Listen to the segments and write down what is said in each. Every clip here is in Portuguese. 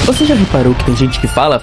Você já reparou que tem gente que fala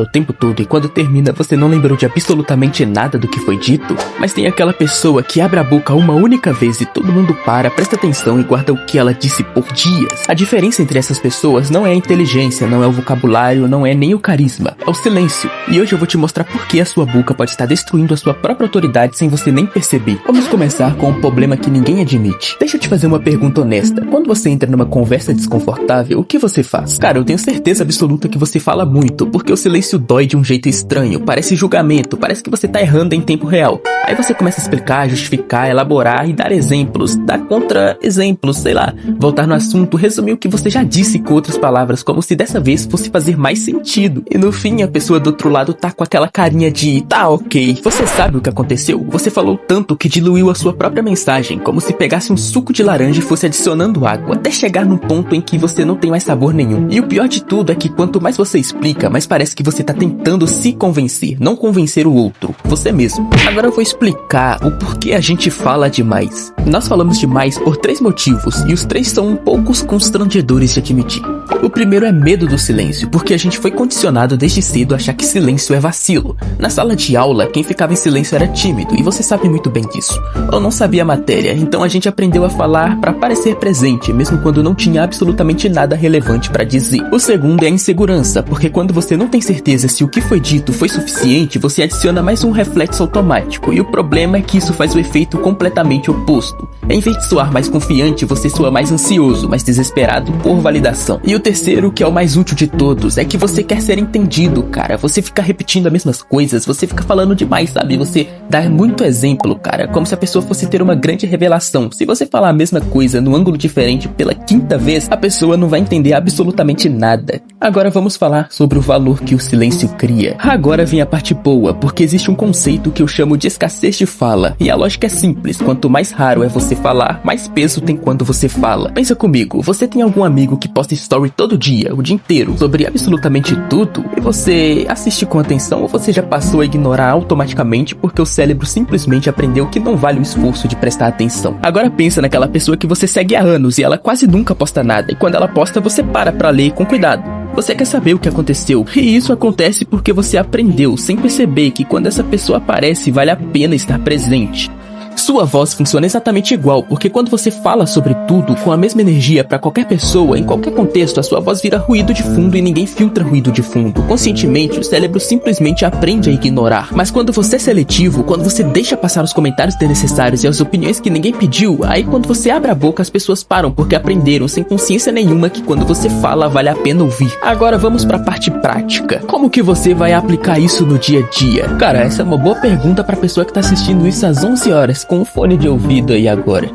o tempo todo e quando termina você não lembrou de absolutamente nada do que foi dito? Mas tem aquela pessoa que abre a boca uma única vez e todo mundo para, presta atenção e guarda o que ela disse por dias. A diferença entre essas pessoas não é a inteligência, não é o vocabulário, não é nem o carisma, é o silêncio. E hoje eu vou te mostrar por que a sua boca pode estar destruindo a sua própria autoridade sem você nem perceber. Vamos começar com um problema que ninguém admite. Deixa eu te fazer uma pergunta honesta. Quando você entra numa conversa desconfortável, o que você faz? Cara, eu tenho certeza absoluta que você fala muito, porque o silêncio dói de um jeito estranho, parece julgamento, parece que você tá errando em tempo real. Aí você começa a explicar, justificar, elaborar e dar exemplos, dar contra-exemplos, sei lá, voltar no assunto, resumir o que você já disse com outras palavras, como se dessa vez fosse fazer mais sentido. E no fim, a pessoa do outro lado tá com aquela carinha de, tá ok, você sabe o que aconteceu? Você falou tanto que diluiu a sua própria mensagem, como se pegasse um suco de laranja e fosse adicionando água, até chegar num ponto em que você não tem mais sabor nenhum. E o pior de tudo é que quanto mais você explica, mais parece que você tá tentando se convencer, não convencer o outro, você mesmo. Agora eu vou explicar o porquê a gente fala demais. Nós falamos demais por 3 motivos, e os 3 são um pouco constrangedores de admitir. O primeiro é medo do silêncio, porque a gente foi condicionado desde cedo a achar que silêncio é vacilo. Na sala de aula, quem ficava em silêncio era tímido, e você sabe muito bem disso. Ou não sabia a matéria, então a gente aprendeu a falar pra parecer presente, mesmo quando não tinha absolutamente nada relevante pra dizer. O segundo é a insegurança, porque quando você não tem certeza se o que foi dito foi suficiente, você adiciona mais um reflexo automático, e o problema é que isso faz o efeito completamente oposto. Em vez de soar mais confiante, você soa mais ansioso, mais desesperado por validação. E o terceiro, que é o mais útil de todos, é que você quer ser entendido, cara. Você fica repetindo as mesmas coisas, você fica falando demais, sabe? Você dá muito exemplo, cara, como se a pessoa fosse ter uma grande revelação. Se você falar a mesma coisa num ângulo diferente pela 5ª vez, a pessoa não vai entender absolutamente nada. Agora vamos falar sobre o valor que o silêncio cria. Agora vem a parte boa, porque existe um conceito que eu chamo de escassez de fala. E a lógica é simples, quanto mais raro é você falar, mais peso tem quando você fala. Pensa comigo, você tem algum amigo que posta story todo dia, o dia inteiro, sobre absolutamente tudo, e você assiste com atenção ou você já passou a ignorar automaticamente porque o cérebro simplesmente aprendeu que não vale o esforço de prestar atenção? Agora pensa naquela pessoa que você segue há anos e ela quase nunca posta nada, e quando ela posta você para ler com cuidado. Você quer saber o que aconteceu, e isso acontece porque você aprendeu sem perceber que quando essa pessoa aparece vale a pena estar presente. Sua voz funciona exatamente igual, porque quando você fala sobre tudo com a mesma energia pra qualquer pessoa, em qualquer contexto, a sua voz vira ruído de fundo e ninguém filtra ruído de fundo. Conscientemente, o cérebro simplesmente aprende a ignorar. Mas quando você é seletivo, quando você deixa passar os comentários desnecessários e as opiniões que ninguém pediu, aí quando você abre a boca as pessoas param porque aprenderam sem consciência nenhuma que quando você fala vale a pena ouvir. Agora vamos pra parte prática. Como que você vai aplicar isso no dia a dia? Cara, essa é uma boa pergunta pra pessoa que tá assistindo isso às 11 horas com um fone de ouvido aí agora.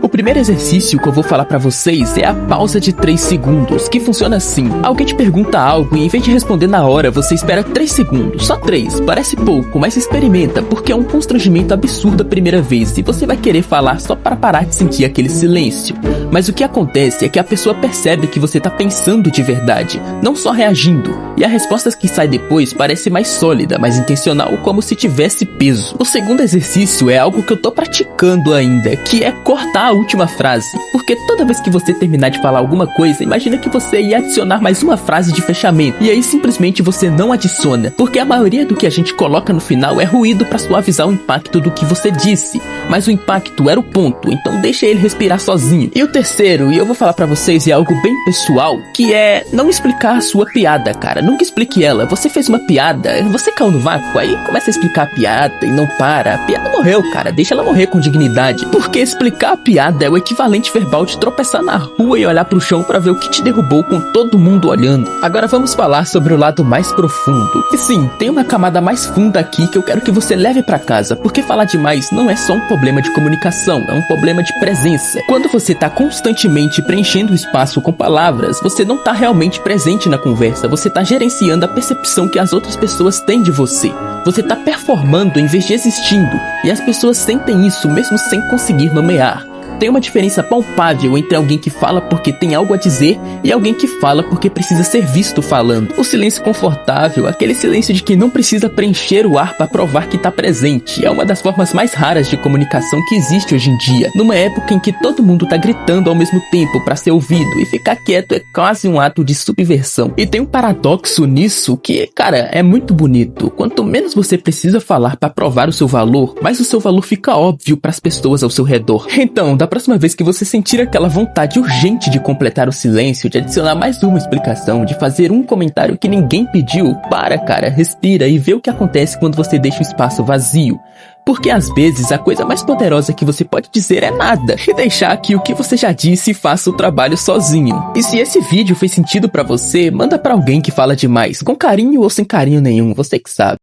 O primeiro exercício que eu vou falar pra vocês é a pausa de 3 segundos, que funciona assim. Alguém te pergunta algo e em vez de responder na hora, você espera 3 segundos, só 3, parece pouco, mas experimenta, porque é um constrangimento absurdo a primeira vez e você vai querer falar só para parar de sentir aquele silêncio. Mas o que acontece é que a pessoa percebe que você tá pensando de verdade, não só reagindo, e a resposta que sai depois parece mais sólida, mais intencional, como se tivesse peso. O segundo exercício é algo que eu tô praticando ainda, que é cortar a última frase, porque toda vez que você terminar de falar alguma coisa, imagina que você ia adicionar mais uma frase de fechamento, e aí simplesmente você não adiciona, porque a maioria do que a gente coloca no final é ruído pra suavizar o impacto do que você disse, mas o impacto era o ponto, então deixa ele respirar sozinho. E o terceiro, e eu vou falar pra vocês, é algo bem pessoal, que é não explicar a sua piada, cara, nunca explique ela. Você fez uma piada, você caiu no vácuo, aí começa a explicar a piada e não para, a piada morreu, cara, deixa ela morrer com dignidade, porque explicar a piada é o equivalente verbal de tropeçar na rua e olhar pro chão pra ver o que te derrubou com todo mundo olhando. Agora vamos falar sobre o lado mais profundo. E sim, tem uma camada mais funda aqui que eu quero que você leve pra casa, porque falar demais não é só um problema de comunicação, é um problema de presença. Quando você tá constantemente preenchendo o espaço com palavras, você não tá realmente presente na conversa, você tá gerenciando a percepção que as outras pessoas têm de você. Você tá performando em vez de existindo, e as pessoas sentem isso mesmo sem conseguir nomear. Tem uma diferença palpável entre alguém que fala porque tem algo a dizer e alguém que fala porque precisa ser visto falando. O silêncio confortável, aquele silêncio de quem não precisa preencher o ar para provar que tá presente, é uma das formas mais raras de comunicação que existe hoje em dia, numa época em que todo mundo tá gritando ao mesmo tempo para ser ouvido, e ficar quieto é quase um ato de subversão. E tem um paradoxo nisso que, cara, é muito bonito. Quanto menos você precisa falar para provar o seu valor, mais o seu valor fica óbvio para as pessoas ao seu redor. Então, da próxima vez que você sentir aquela vontade urgente de completar o silêncio, de adicionar mais uma explicação, de fazer um comentário que ninguém pediu, para, cara, respira e vê o que acontece quando você deixa o espaço vazio. Porque às vezes a coisa mais poderosa que você pode dizer é nada, e deixar que o que você já disse faça o trabalho sozinho. E se esse vídeo fez sentido pra você, manda pra alguém que fala demais, com carinho ou sem carinho nenhum, você que sabe.